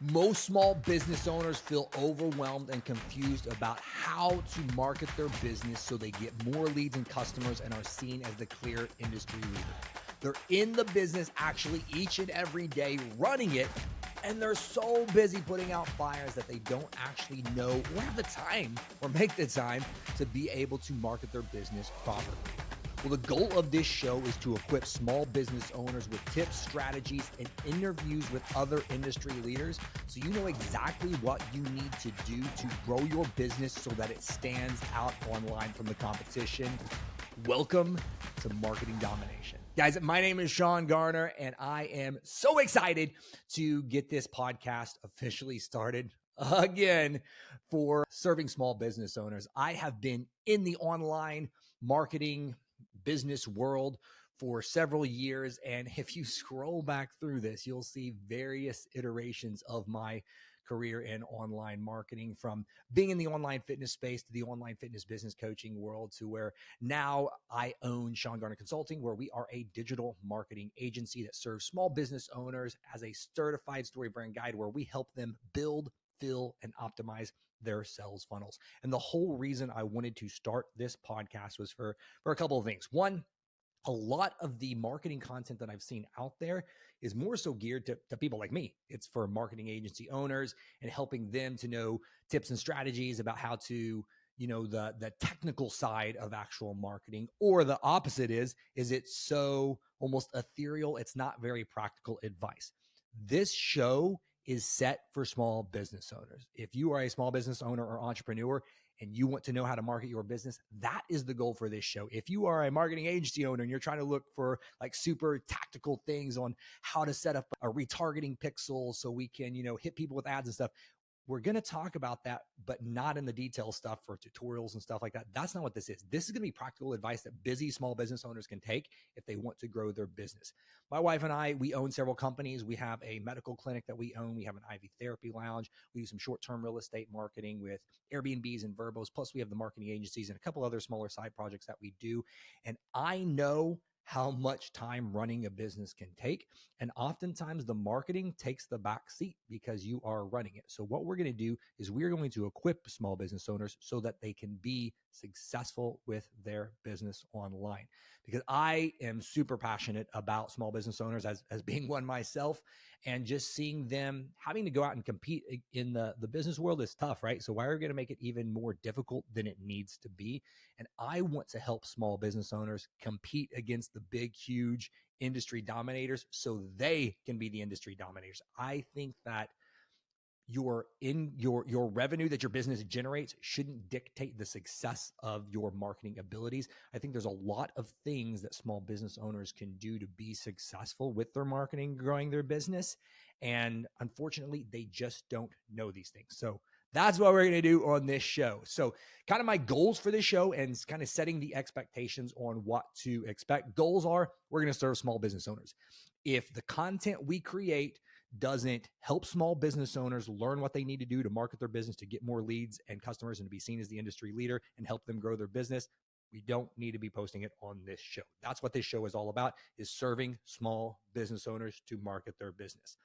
Most small business owners feel overwhelmed and confused about how to market their business so they get more leads and customers and are seen as the clear industry leader. They're in the business actually each and every day running it, and they're so busy putting out fires that they don't actually know or have the time or make the time to be able to market their business properly. Well, the goal of this show is to equip small business owners with tips, strategies, and interviews with other industry leaders so you know exactly what you need to do to grow your business so that it stands out online from the competition. Welcome to Marketing Domination. Guys, my name is Sean Garner, and I am so excited to get this podcast officially started again for serving small business owners. I have been in the online marketing business world for several years. And if you scroll back through this, you'll see various iterations of my career in online marketing, from being in the online fitness space to the online fitness business coaching world to where now I own Sean Garner Consulting, where we are a digital marketing agency that serves small business owners as a certified STORYBRAND guide, where we help them build, fill, and optimize their sales funnels. And the whole reason I wanted to start this podcast was for a couple of things. One, a lot of the marketing content that I've seen out there is more so geared to people like me. It's for marketing agency owners and helping them to know tips and strategies about how to, the technical side of actual marketing. Or the opposite is it's so almost ethereal. It's not very practical advice. This show is set for small business owners. If you are a small business owner or entrepreneur and you want to know how to market your business, that is the goal for this show. If you are a marketing agency owner and you're trying to look for like super tactical things on how to set up a retargeting pixel so we can, hit people with ads and stuff, we're going to talk about that, but not in the detail stuff for tutorials and stuff like that. That's not what this is. This is going to be practical advice that busy small business owners can take if they want to grow their business. My wife and I, we own several companies. We have a medical clinic that we own. We have an IV therapy lounge. We do some short-term real estate marketing with Airbnbs and Verbos. Plus, we have the marketing agencies and a couple other smaller side projects that we do. And I know how much time running a business can take. And oftentimes the marketing takes the back seat because you are running it. So what we're going to do is we're going to equip small business owners so that they can be successful with their business online. Because I am super passionate about small business owners as being one myself, and just seeing them having to go out and compete in the business world is tough, right? So why are we going to make it even more difficult than it needs to be? And I want to help small business owners compete against the big, huge industry dominators so they can be the industry dominators. I think that your revenue that your business generates shouldn't dictate the success of your marketing abilities. I think there's a lot of things that small business owners can do to be successful with their marketing, growing their business. And unfortunately, they just don't know these things. So that's what we're going to do on this show. So kind of my goals for this show and kind of setting the expectations on what to expect. Goals are, we're going to serve small business owners. If the content we create doesn't help small business owners learn what they need to do to market their business, to get more leads and customers and to be seen as the industry leader and help them grow their business, we don't need to be posting it on this show. That's what this show is all about, is serving small business owners to market their business.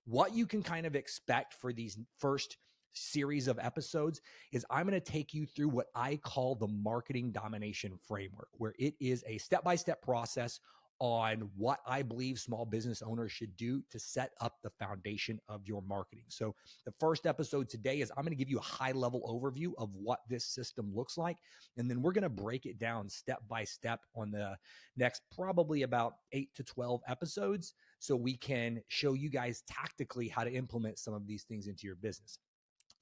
What you can kind of expect for these first series of episodes is I'm going to take you through what I call the Marketing Domination Framework, where it is a step-by-step process on what I believe small business owners should do to set up the foundation of your marketing. So the first episode today is I'm going to give you a high-level overview of what this system looks like, and then we're going to break it down step by step on the next probably about 8 to 12 episodes so we can show you guys tactically how to implement some of these things into your business.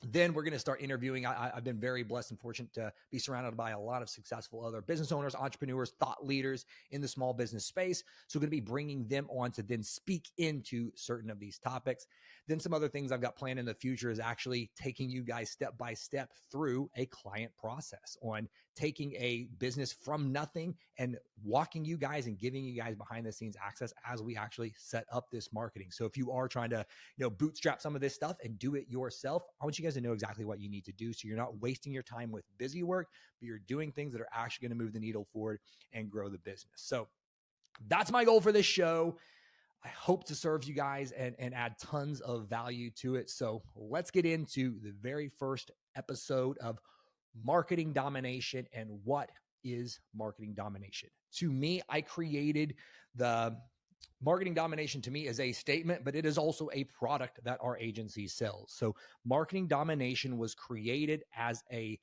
Then we're going to start interviewing. I've been very blessed and fortunate to be surrounded by a lot of successful other business owners, entrepreneurs, thought leaders in the small business space. So we're going to be bringing them on to then speak into certain of these topics. Then some other things I've got planned in the future is actually taking you guys step by step through a client process on taking a business from nothing and walking you guys and giving you guys behind the scenes access as we actually set up this marketing. So if you are trying to, bootstrap some of this stuff and do it yourself, I want you guys to know exactly what you need to do so you're not wasting your time with busy work, but you're doing things that are actually going to move the needle forward and grow the business. So that's my goal for this show. I hope to serve you guys and add tons of value to it. So let's get into the very first episode of Marketing Domination and what is marketing domination. To me, I created the marketing domination. To me is a statement, but it is also a product that our agency sells. So marketing domination was created as a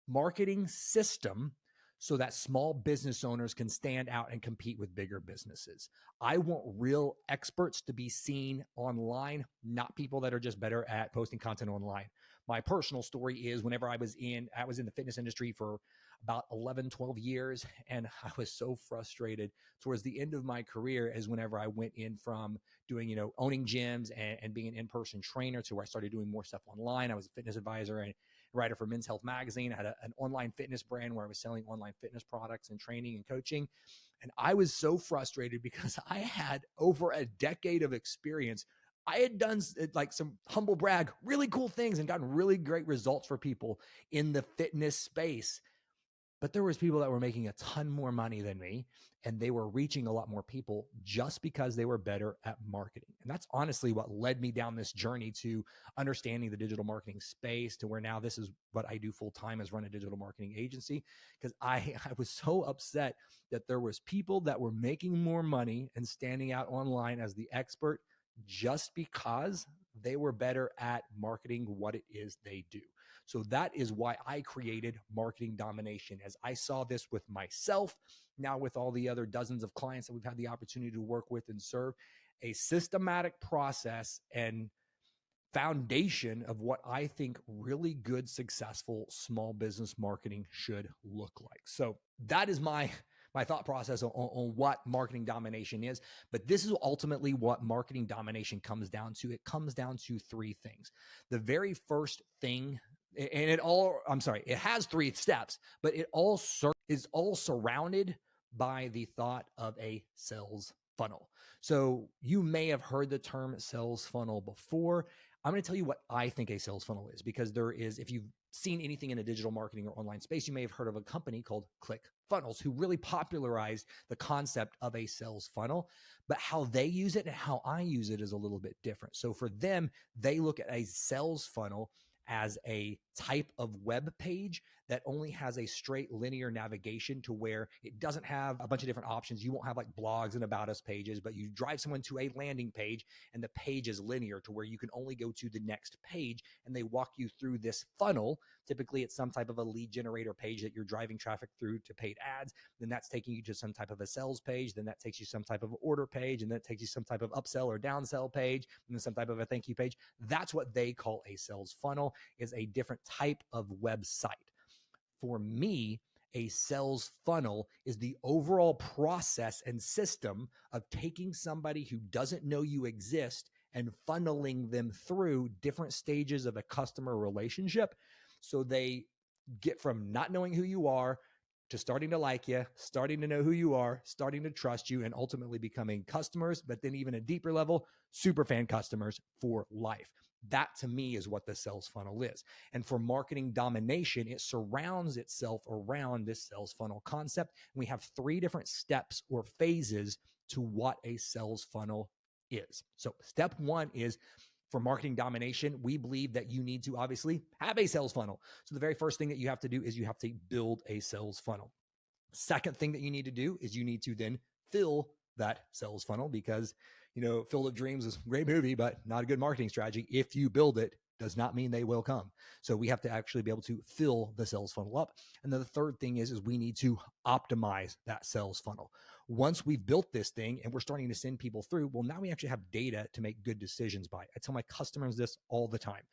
marketing system so that small business owners can stand out and compete with bigger businesses. I want real experts to be seen online, not people that are just better at posting content online. My personal story is whenever I was in the fitness industry for about 11, 12 years, and I was so frustrated towards the end of my career as whenever I went in from doing, owning gyms and being an in-person trainer to where I started doing more stuff online. I was a fitness advisor and writer for Men's Health Magazine. I had an online fitness brand where I was selling online fitness products and training and coaching. And I was so frustrated because I had over a decade of experience. I had done like some humble brag, really cool things and gotten really great results for people in the fitness space. But there was people that were making a ton more money than me, and they were reaching a lot more people just because they were better at marketing. And that's honestly what led me down this journey to understanding the digital marketing space, to where now this is what I do full time, is run a digital marketing agency. Because I was so upset that there was people that were making more money and standing out online as the expert just because they were better at marketing what it is they do. So that is why I created Marketing Domination, as I saw this with myself, now with all the other dozens of clients that we've had the opportunity to work with and serve, a systematic process and foundation of what I think really good, successful small business marketing should look like. So that is my thought process on what marketing domination is. But this is ultimately what marketing domination comes down to. It comes down to three things. The very first thing, and it has three steps, but it all is all surrounded by the thought of a sales funnel. So you may have heard the term sales funnel before. I'm going to tell you what I think a sales funnel is, because if you've seen anything in a digital marketing or online space, you may have heard of a company called ClickFunnels, who really popularized the concept of a sales funnel. But how they use it and how I use it is a little bit different. So for them, they look at a sales funnel as a type of web page that only has a straight linear navigation, to where it doesn't have a bunch of different options. You won't have like blogs and about us pages, but you drive someone to a landing page and the page is linear to where you can only go to the next page, and they walk you through this funnel. Typically it's some type of a lead generator page that you're driving traffic through to paid ads. Then that's taking you to some type of a sales page. Then that takes you some type of order page, and that takes you some type of upsell or downsell page, and then some type of a thank you page. That's what they call a sales funnel, is a different type of website. For me, a sales funnel is the overall process and system of taking somebody who doesn't know you exist and funneling them through different stages of a customer relationship, so they get from not knowing who you are to starting to like you, starting to know who you are, starting to trust you, and ultimately becoming customers, but then even a deeper level, super fan customers for life. That to me is what the sales funnel is. And for marketing domination, it surrounds itself around this sales funnel concept. And we have three different steps or phases to what a sales funnel is. So step one is, for marketing domination, we believe that you need to obviously have a sales funnel. So the very first thing that you have to do is you have to build a sales funnel. Second thing that you need to do is you need to then fill that sales funnel, because, Field of Dreams is a great movie, but not a good marketing strategy. If you build it, does not mean they will come. So we have to actually be able to fill the sales funnel up. And then the third thing is we need to optimize that sales funnel. Once we've built this thing and we're starting to send people through, well, now we actually have data to make good decisions by. I tell my customers this all the time.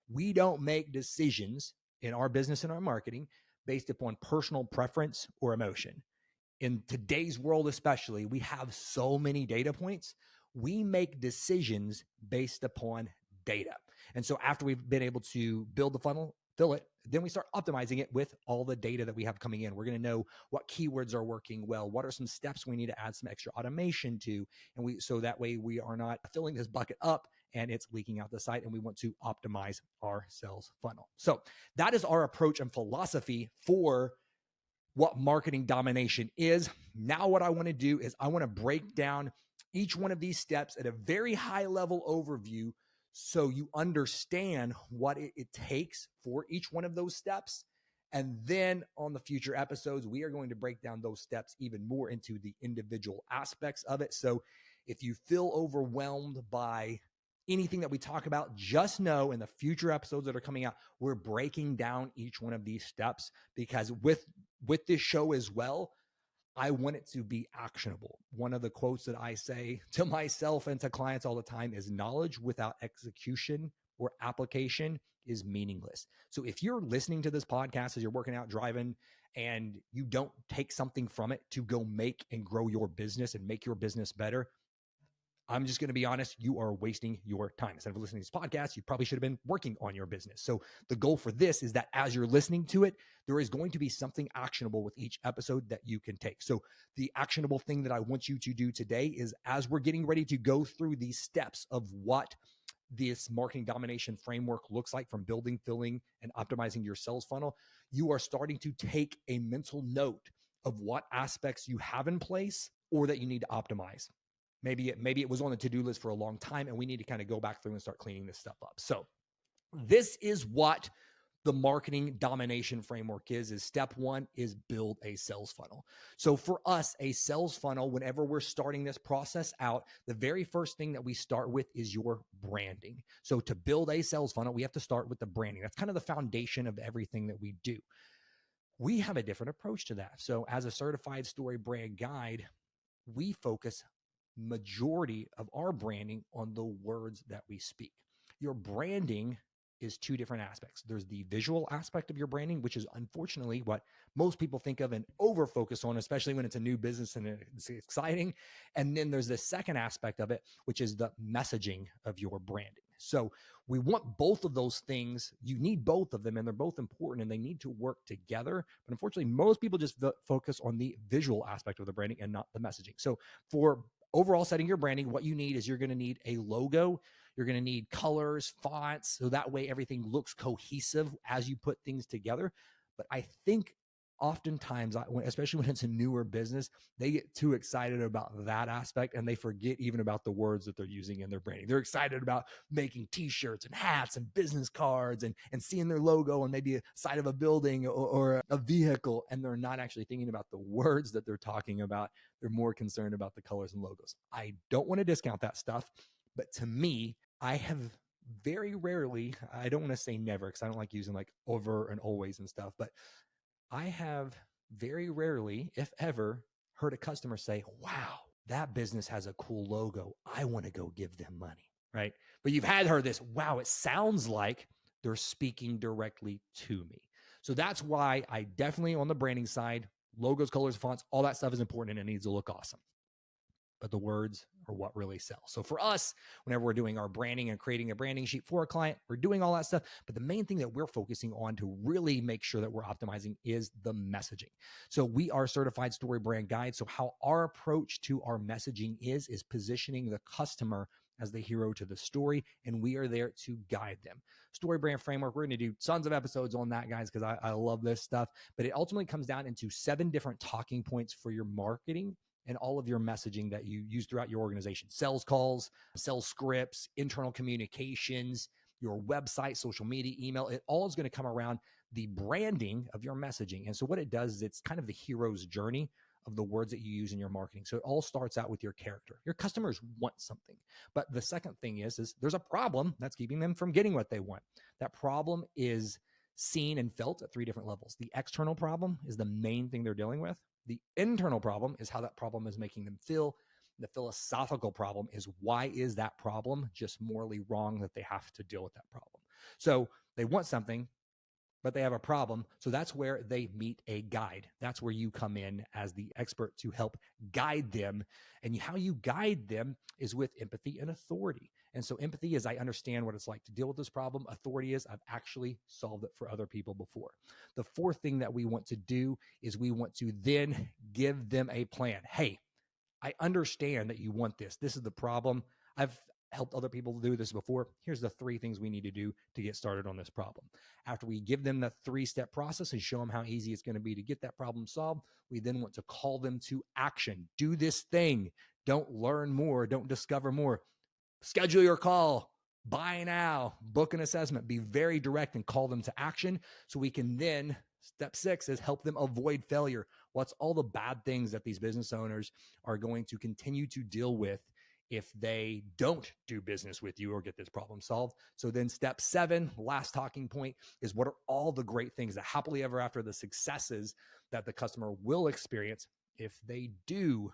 We don't make decisions in our business and our marketing based upon personal preference or emotion. In today's world especially, we have so many data points. We make decisions based upon data. And so after we've been able to build the funnel, fill it, then we start optimizing it with all the data that we have coming in. We're going to know what keywords are working well. What are some steps we need to add some extra automation to? And so that way we are not filling this bucket up and it's leaking out the site, and we want to optimize our sales funnel. So that is our approach and philosophy for what marketing domination is. Now, what I want to do is I want to break down each one of these steps at a very high level overview so you understand what it takes for each one of those steps. And then on the future episodes, we are going to break down those steps even more into the individual aspects of it. So if you feel overwhelmed by anything that we talk about, just know in the future episodes that are coming out, we're breaking down each one of these steps, because with this show as well, I want it to be actionable. One of the quotes that I say to myself and to clients all the time is knowledge without execution or application is meaningless. So if you're listening to this podcast as you're working out, driving, and you don't take something from it to go make and grow your business and make your business better, I'm just going to be honest, you are wasting your time. Instead of listening to this podcast, you probably should have been working on your business. So the goal for this is that as you're listening to it, there is going to be something actionable with each episode that you can take. So the actionable thing that I want you to do today is, as we're getting ready to go through these steps of what this marketing domination framework looks like, from building, filling, and optimizing your sales funnel, you are starting to take a mental note of what aspects you have in place or that you need to optimize. Maybe it was on the to-do list for a long time, and we need to kind of go back through and start cleaning this stuff up. So this is what the marketing domination framework is step one is build a sales funnel. So for us, a sales funnel, whenever we're starting this process out, the very first thing that we start with is your branding. So to build a sales funnel, we have to start with the branding. That's kind of the foundation of everything that we do. We have a different approach to that. So as a certified story brand guide, we focus majority of our branding on the words that we speak. Your branding is two different aspects. There's the visual aspect of your branding, which is unfortunately what most people think of and over focus on, especially when it's a new business and it's exciting. And then there's the second aspect of it, which is the messaging of your branding. So we want both of those things. You need both of them, and they're both important and they need to work together. But unfortunately, most people just focus on the visual aspect of the branding and not the messaging. So for overall setting your branding, what you need is you're going to need a logo. You're going to need colors, fonts, so that way everything looks cohesive as you put things together. But I think oftentimes, especially when it's a newer business, they get too excited about that aspect and they forget even about the words that they're using in their branding. They're excited about making t-shirts and hats and business cards and seeing their logo on maybe a side of a building or a vehicle, and they're not actually thinking about the words that they're talking about. They're more concerned about the colors and logos. I don't want to discount that stuff, but to me, I have very rarely, I don't want to say never because I don't like using like over and always and stuff, but I have very rarely, if ever, heard a customer say, wow, that business has a cool logo. I want to go give them money, right? But you've heard this, wow, it sounds like they're speaking directly to me. So that's why I definitely, on the branding side, logos, colors, fonts, all that stuff is important and it needs to look awesome. But the words are what really sells. So for us, whenever we're doing our branding and creating a branding sheet for a client, we're doing all that stuff. But the main thing that we're focusing on to really make sure that we're optimizing is the messaging. So we are certified story brand guides. So how our approach to our messaging is positioning the customer as the hero to the story, and we are there to guide them. Story brand framework, we're going to do tons of episodes on that, guys, because I love this stuff. But it ultimately comes down into 7 different talking points for your marketing and all of your messaging that you use throughout your organization. Sales calls, sales scripts, internal communications, your website, social media, email, it all is going to come around the branding of your messaging. And so what it does is it's kind of the hero's journey of the words that you use in your marketing. So it all starts out with your character. Your customers want something. But the second thing is there's a problem that's keeping them from getting what they want. That problem is seen and felt at 3 different levels. The external problem is the main thing they're dealing with. The internal problem is how that problem is making them feel. The philosophical problem is, why is that problem just morally wrong that they have to deal with that problem? So they want something, but they have a problem. So that's where they meet a guide. That's where you come in as the expert to help guide them. And how you guide them is with empathy and authority. And so empathy is, I understand what it's like to deal with this problem. Authority is, I've actually solved it for other people before. The fourth thing that we want to do is we want to then give them a plan. Hey, I understand that you want this. This is the problem. helped other people do this before. Here's the 3 things we need to do to get started on this problem. After we give them the 3-step process and show them how easy it's going to be to get that problem solved, we then want to call them to action. Do this thing. Don't learn more. Don't discover more. Schedule your call. Buy now. Book an assessment. Be very direct and call them to action so we can then, step 6 is help them avoid failure. What's all the bad things that these business owners are going to continue to deal with if they don't do business with you or get this problem solved? So then step 7, last talking point, is what are all the great things, that happily ever after, the successes that the customer will experience if they do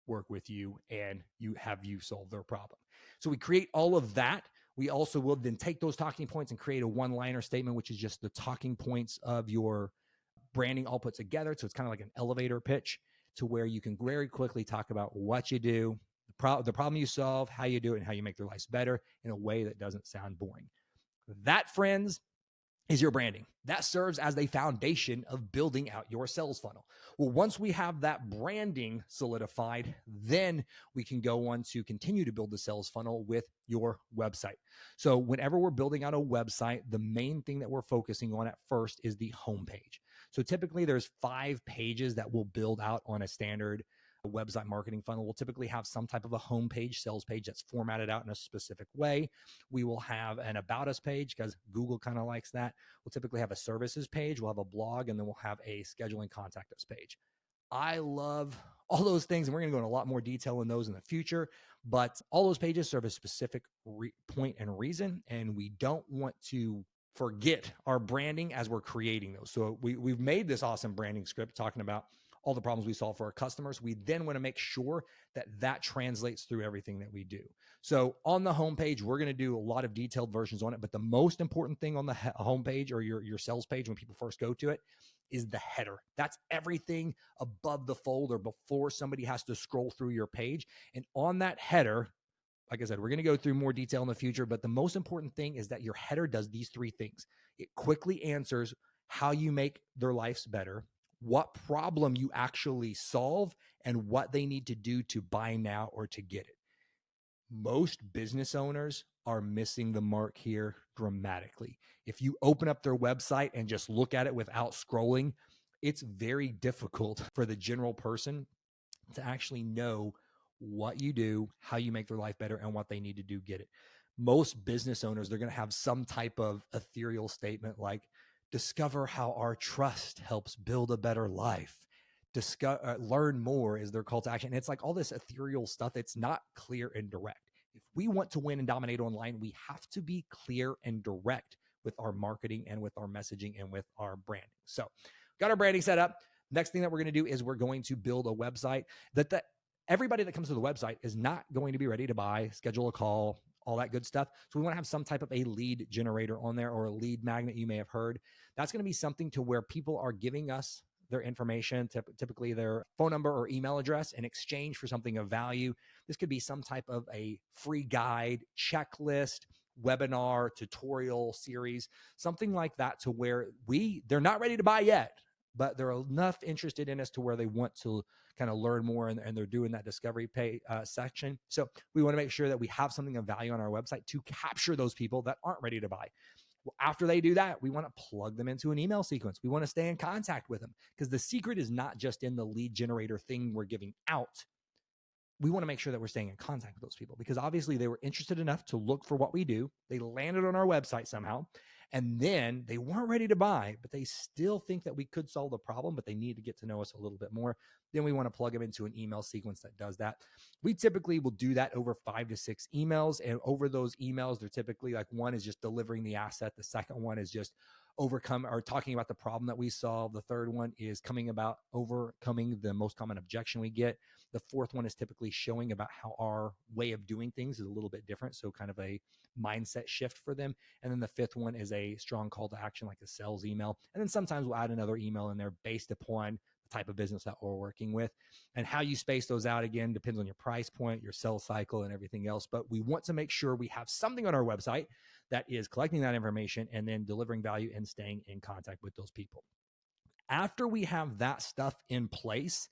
work with you and you solve their problem. So we create all of that. We also will then take those talking points and create a one-liner statement, which is just the talking points of your branding all put together. So it's kind of like an elevator pitch to where you can very quickly talk about what you do, the problem you solve, how you do it, and how you make their lives better in a way that doesn't sound boring. That, friends, is your branding. That serves as the foundation of building out your sales funnel. Well, once we have that branding solidified, then we can go on to continue to build the sales funnel with your website. So whenever we're building out a website, the main thing that we're focusing on at first is the homepage. So typically there's 5 pages that we'll build out on a standard website marketing funnel. We'll typically have some type of a homepage, sales page that's formatted out in a specific way. We will have an about us page because Google kind of likes that. We'll typically have a services page. We'll have a blog, and then we'll have a scheduling contact us page. I love all those things, and we're going to go into a lot more detail in those in the future, but all those pages serve a specific point and reason, and we don't want to forget our branding as we're creating those. So we've made this awesome branding script talking about all the problems we solve for our customers. We then want to make sure that that translates through everything that we do. So on the homepage, we're going to do a lot of detailed versions on it, but the most important thing on the homepage or your sales page when people first go to it is the header. That's everything above the folder before somebody has to scroll through your page. And on that header, like I said, we're going to go through more detail in the future, but the most important thing is that your header does these 3 things. It quickly answers how you make their lives better, what problem you actually solve, and what they need to do to buy now or to get it. Most business owners are missing the mark here dramatically. If you open up their website and just look at it without scrolling, it's very difficult for the general person to actually know what you do, how you make their life better, and what they need to do to get it. Most business owners, they're going to have some type of ethereal statement like, discover how our trust helps build a better life. Learn more is their call to action. And it's like all this ethereal stuff. It's not clear and direct. If we want to win and dominate online, we have to be clear and direct with our marketing and with our messaging and with our branding. So got our branding set up. Next thing that we're going to do is we're going to build a website that everybody that comes to the website is not going to be ready to buy, schedule a call, all that good stuff. So we want to have some type of a lead generator on there, or a lead magnet you may have heard. That's going to be something to where people are giving us their information, typically their phone number or email address, in exchange for something of value. This could be some type of a free guide, checklist, webinar, tutorial series, something like that, to where they're not ready to buy yet, but they're enough interested in us to where they want to kind of learn more, and they're doing that discovery section. So we want to make sure that we have something of value on our website to capture those people that aren't ready to buy. Well, after they do that, we want to plug them into an email sequence. We want to stay in contact with them, because the secret is not just in the lead generator thing we're giving out. We want to make sure that we're staying in contact with those people, because obviously they were interested enough to look for what we do. They landed on our website somehow, and then they weren't ready to buy, but they still think that we could solve the problem, but they need to get to know us a little bit more. Then we want to plug them into an email sequence that does that. We typically will do that over 5 to 6 emails. And over those emails, they're typically like, one is just delivering the asset. The second one is just talking about the problem that we solve. The third one is overcoming the most common objection we get. The fourth one is typically showing about how our way of doing things is a little bit different. So kind of a mindset shift for them. And then the fifth one is a strong call to action, like a sales email. And then sometimes we'll add another email in there based upon the type of business that we're working with. And how you space those out, again, depends on your price point, your sales cycle, and everything else. But we want to make sure we have something on our website that is collecting that information and then delivering value and staying in contact with those people. After we have that stuff in place,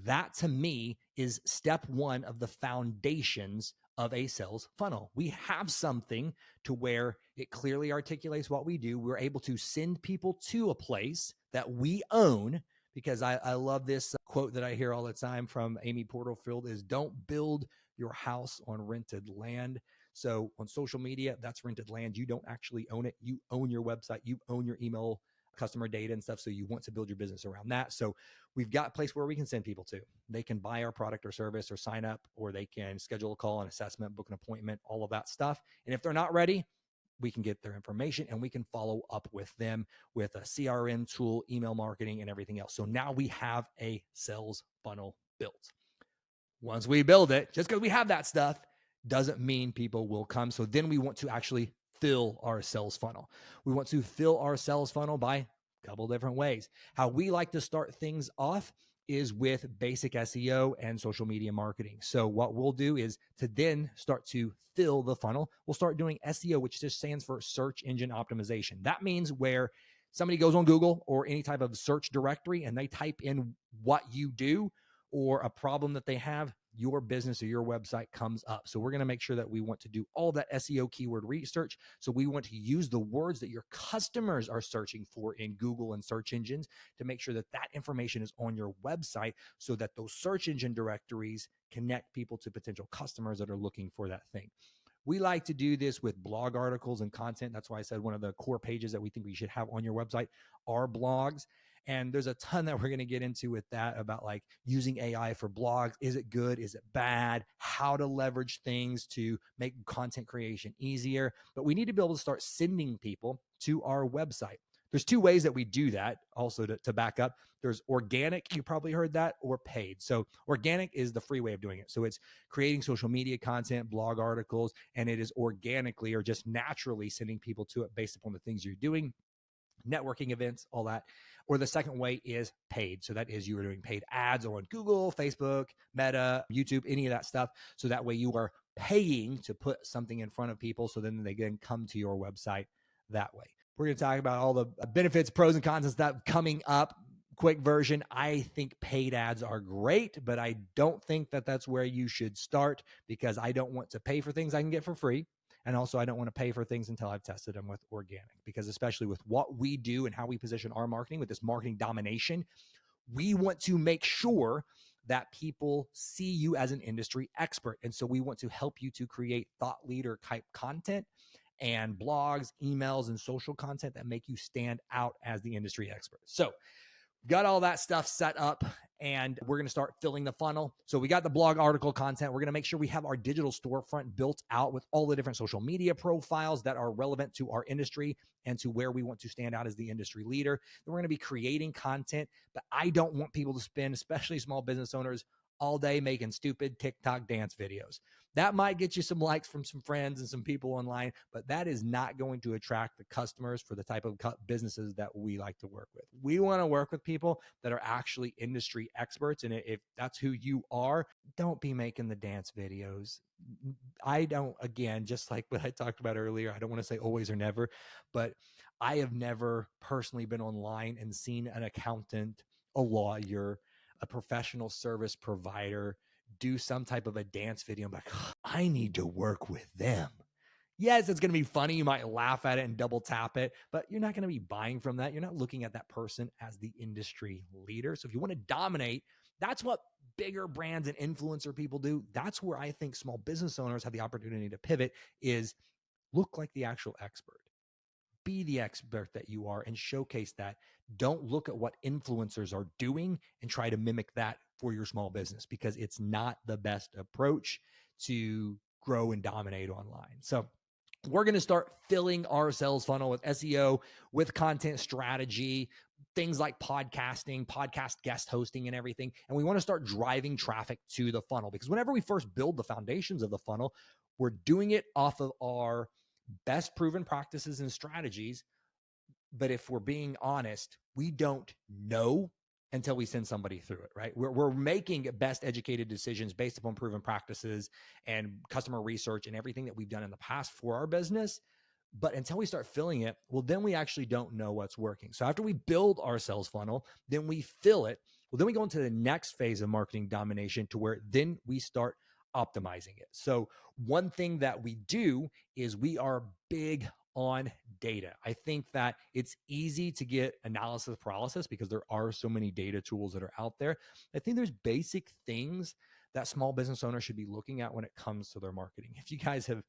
that to me is step 1 of the foundations of a sales funnel. We have something to where it clearly articulates what we do. We're able to send people to a place that we own, because I love this quote that I hear all the time from Amy Porterfield is, don't build your house on rented land. So on social media, that's rented land. You don't actually own it. You own your website. You own your email customer data and stuff. So you want to build your business around that. So we've got a place where we can send people to. They can buy our product or service or sign up, or they can schedule a call, an assessment, book an appointment, all of that stuff. And if they're not ready, we can get their information and we can follow up with them with a CRM tool, email marketing, and everything else. So now we have a sales funnel built. Once we build it, just because we have that stuff doesn't mean people will come. So then we want to actually fill our sales funnel. We want to fill our sales funnel by a couple different ways. How we like to start things off is with basic SEO and social media marketing. So what we'll do is to then start to fill the funnel, we'll start doing SEO, which just stands for search engine optimization. That means where somebody goes on Google or any type of search directory and they type in what you do or a problem that they have, your business or your website comes up. So we're going to make sure that we want to do all that SEO keyword research. So we want to use the words that your customers are searching for in Google and search engines to make sure that that information is on your website, so that those search engine directories connect people to potential customers that are looking for that thing. We like to do this with blog articles and content. That's why I said one of the core pages that we think we should have on your website are blogs. And there's a ton that we're going to get into with that about like using AI for blogs. Is it good? Is it bad? How to leverage things to make content creation easier. But we need to be able to start sending people to our website. There's two ways that we do that also to back up. There's organic, you probably heard that, or paid. So organic is the free way of doing it. So it's creating social media content, blog articles, and it is organically or just naturally sending people to it based upon the things you're doing, networking events, all that. Or the second way is paid. So that is you are doing paid ads on Google, Facebook, Meta, YouTube, any of that stuff. So that way you are paying to put something in front of people, so then they can come to your website that way. We're going to talk about all the benefits, pros, and cons of that coming up. Quick version. I think paid ads are great, but I don't think that that's where you should start, because I don't want to pay for things I can get for free. And also, I don't want to pay for things until I've tested them with organic, because especially with what we do and how we position our marketing with this marketing domination, we want to make sure that people see you as an industry expert. And so we want to help you to create thought leader type content and blogs, emails, and social content that make you stand out as the industry expert. So got all that stuff set up, and we're going to start filling the funnel. So we got the blog article content. We're going to make sure we have our digital storefront built out with all the different social media profiles that are relevant to our industry and to where we want to stand out as the industry leader. Then we're going to be creating content, but I don't want people to spend, especially small business owners, all day making stupid TikTok dance videos. That might get you some likes from some friends and some people online, but that is not going to attract the customers for the type of businesses that we like to work with. We want to work with people that are actually industry experts. And if that's who you are, don't be making the dance videos. I don't, again, just like what I talked about earlier, I don't want to say always or never, but I have never personally been online and seen an accountant, a lawyer, a professional service provider do some type of a dance video. I'm like, oh, I need to work with them. Yes, it's going to be funny. You might laugh at it and double tap it, but you're not going to be buying from that. You're not looking at that person as the industry leader. So if you want to dominate, that's what bigger brands and influencer people do. That's where I think small business owners have the opportunity to pivot, is look like the actual expert. Be the expert that you are and showcase that. Don't look at what influencers are doing and try to mimic that for your small business, because it's not the best approach to grow and dominate online. So we're going to start filling our sales funnel with SEO, with content strategy, things like podcasting, podcast guest hosting, and everything. And we want to start driving traffic to the funnel, because whenever we first build the foundations of the funnel, we're doing it off of our best proven practices and strategies. But if we're being honest, we don't know until we send somebody through it, right? We're making best educated decisions based upon proven practices and customer research and everything that we've done in the past for our business. But until we start filling it, well, then we actually don't know what's working. So after we build our sales funnel, then we fill it. Well, then we go into the next phase of marketing domination, to where then we start optimizing it. So one thing that we do is we are big on data. I think that it's easy to get analysis paralysis because there are so many data tools that are out there. I think there's basic things that small business owners should be looking at when it comes to their marketing. If you guys have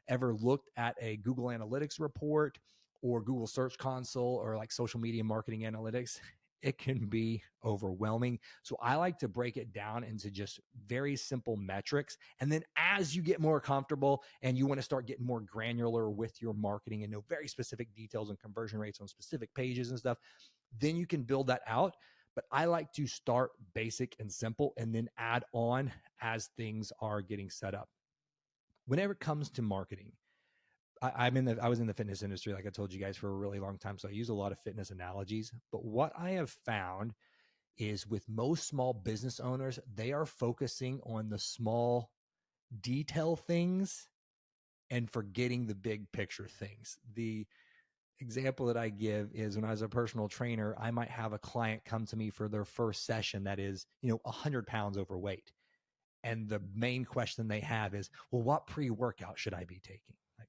ever looked at a Google Analytics report or Google Search Console or like social media marketing analytics, it can be overwhelming. So I like to break it down into just very simple metrics. And then as you get more comfortable and you want to start getting more granular with your marketing and know very specific details and conversion rates on specific pages and stuff, then you can build that out. But I like to start basic and simple and then add on as things are getting set up. Whenever it comes to marketing, I was in the fitness industry, like I told you guys, for a really long time. So I use a lot of fitness analogies. But what I have found is with most small business owners, they are focusing on the small detail things and forgetting the big picture things. The example that I give is when I was a personal trainer, I might have a client come to me for their first session that is, 100 pounds overweight. And the main question they have is, well, what pre-workout should I be taking? Like,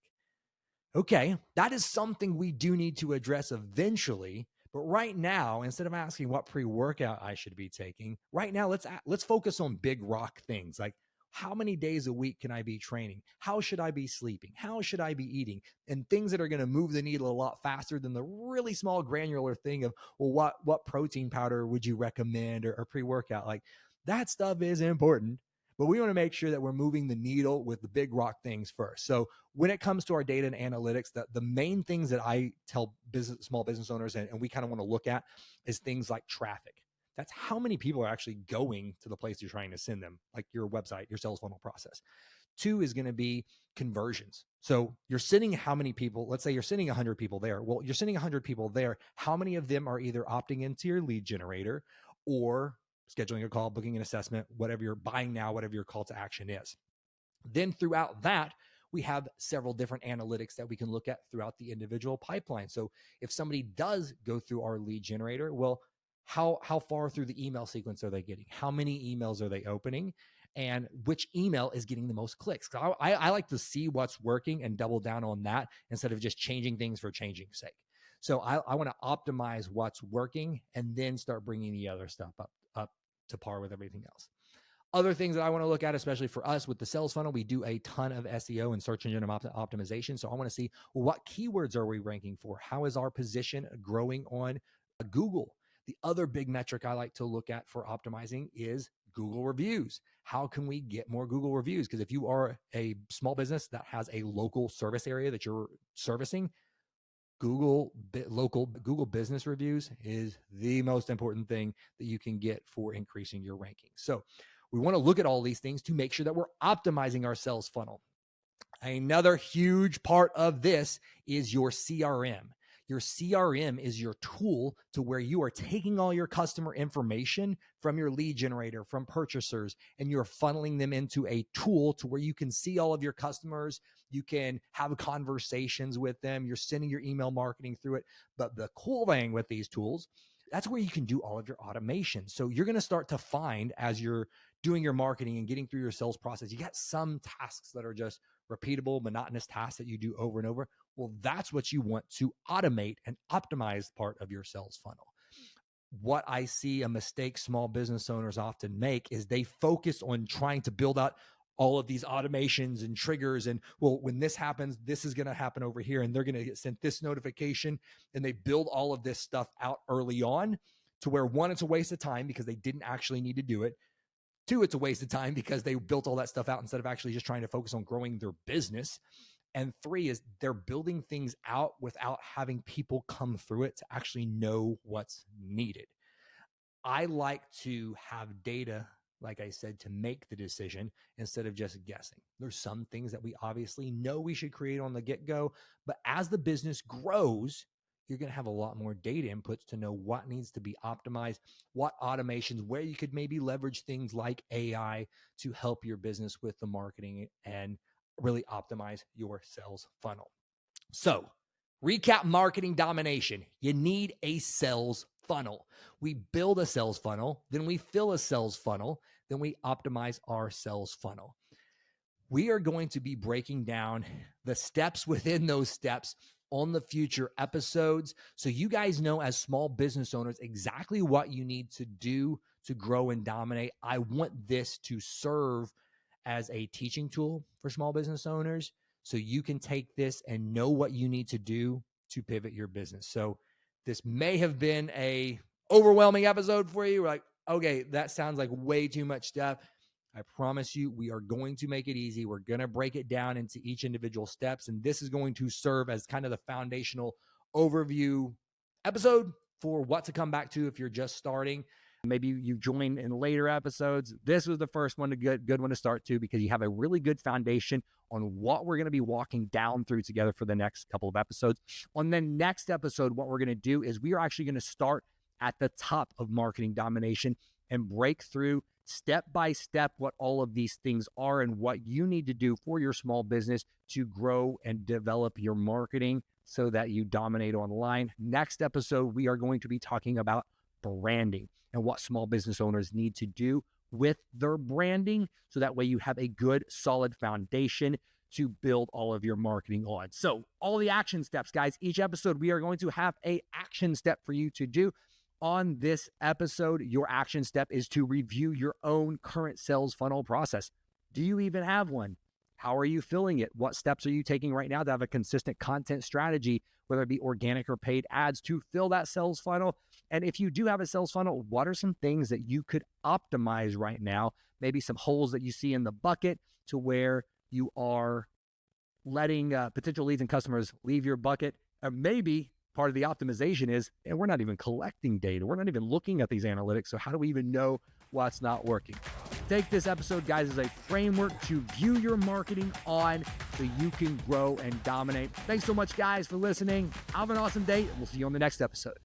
okay, that is something we do need to address eventually. But right now, instead of asking what pre-workout I should be taking, right now, let's focus on big rock things like how many days a week can I be training? How should I be sleeping? How should I be eating? And things that are going to move the needle a lot faster than the really small granular thing of, well, what protein powder would you recommend or pre-workout? Like that stuff is important. But we want to make sure that we're moving the needle with the big rock things first. So when it comes to our data and analytics, the main things that I tell small business owners and we kind of want to look at is things like traffic. That's how many people are actually going to the place you're trying to send them, like your website, your sales funnel process. 2 is going to be conversions. So you're sending how many people, let's say you're sending 100 people there. Well, you're sending 100 people there. How many of them are either opting into your lead generator or scheduling a call, booking an assessment, whatever you're buying now, whatever your call to action is. Then throughout that, we have several different analytics that we can look at throughout the individual pipeline. So if somebody does go through our lead generator, well, how far through the email sequence are they getting? How many emails are they opening? And which email is getting the most clicks? I like to see what's working and double down on that instead of just changing things for changing's sake. So I want to optimize what's working and then start bringing the other stuff up to par with everything else. Other things that I want to look at, especially for us with the sales funnel, we do a ton of SEO and search engine optimization. So I want to see, well, what keywords are we ranking for? How is our position growing on Google? The other big metric I like to look at for optimizing is Google reviews. How can we get more Google reviews? Because if you are a small business that has a local service area that you're servicing, Google business reviews is the most important thing that you can get for increasing your ranking. So we want to look at all these things to make sure that we're optimizing our sales funnel. Another huge part of this is your CRM. Your CRM is your tool to where you are taking all your customer information from your lead generator, from purchasers, and you're funneling them into a tool to where you can see all of your customers. You can have conversations with them. You're sending your email marketing through it. But the cool thing with these tools, that's where you can do all of your automation. So you're going to start to find as you're doing your marketing and getting through your sales process, you got some tasks that are just repeatable, monotonous tasks that you do over and over. Well, that's what you want to automate and optimize part of your sales funnel. What I see a mistake small business owners often make is they focus on trying to build out all of these automations and triggers. And well, when this happens, this is going to happen over here and they're going to get sent this notification. And they build all of this stuff out early on to where 1, it's a waste of time because they didn't actually need to do it. 2, it's a waste of time because they built all that stuff out instead of actually just trying to focus on growing their business. And 3 is they're building things out without having people come through it to actually know what's needed. I like to have data, like I said, to make the decision instead of just guessing. There's some things that we obviously know we should create on the get-go, but as the business grows, you're going to have a lot more data inputs to know what needs to be optimized, what automations, where you could maybe leverage things like AI to help your business with the marketing and really optimize your sales funnel. So, recap marketing domination. You need a sales funnel. We build a sales funnel, then we fill a sales funnel, then we optimize our sales funnel. we are going to be breaking down the steps within those steps on the future episodes. So you guys know, as small business owners, exactly what you need to do to grow and dominate. I want this to serve as a teaching tool for small business owners, so you can take this and know what you need to do to pivot your business. So this may have been a overwhelming episode for you. We're like, okay, that sounds like way too much stuff. I promise you, we are going to make it easy. We're going to break it down into each individual steps. And this is going to serve as kind of the foundational overview episode for what to come back to if you're just starting. Maybe you join in later episodes. This was the first one, good one to start to, because you have a really good foundation on what we're going to be walking down through together for the next couple of episodes. On the next episode, what we're going to do is we are actually going to start at the top of marketing domination and break through step by step what all of these things are and what you need to do for your small business to grow and develop your marketing so that you dominate online. Next episode, we are going to be talking about branding and what small business owners need to do with their branding, so that way you have a good, solid foundation to build all of your marketing on. So all the action steps, guys. Each episode, we are going to have an action step for you to do. On this episode, your action step is to review your own current sales funnel process. Do you even have one? How are you filling it? What steps are you taking right now to have a consistent content strategy, whether it be organic or paid ads, to fill that sales funnel? And if you do have a sales funnel, what are some things that you could optimize right now? Maybe some holes that you see in the bucket to where you are letting potential leads and customers leave your bucket. Or maybe part of the optimization is, and we're not even collecting data. We're not even looking at these analytics. So how do we even know what's not working? Take this episode, guys, as a framework to view your marketing on so you can grow and dominate. Thanks so much, guys, for listening. Have an awesome day, and we'll see you on the next episode.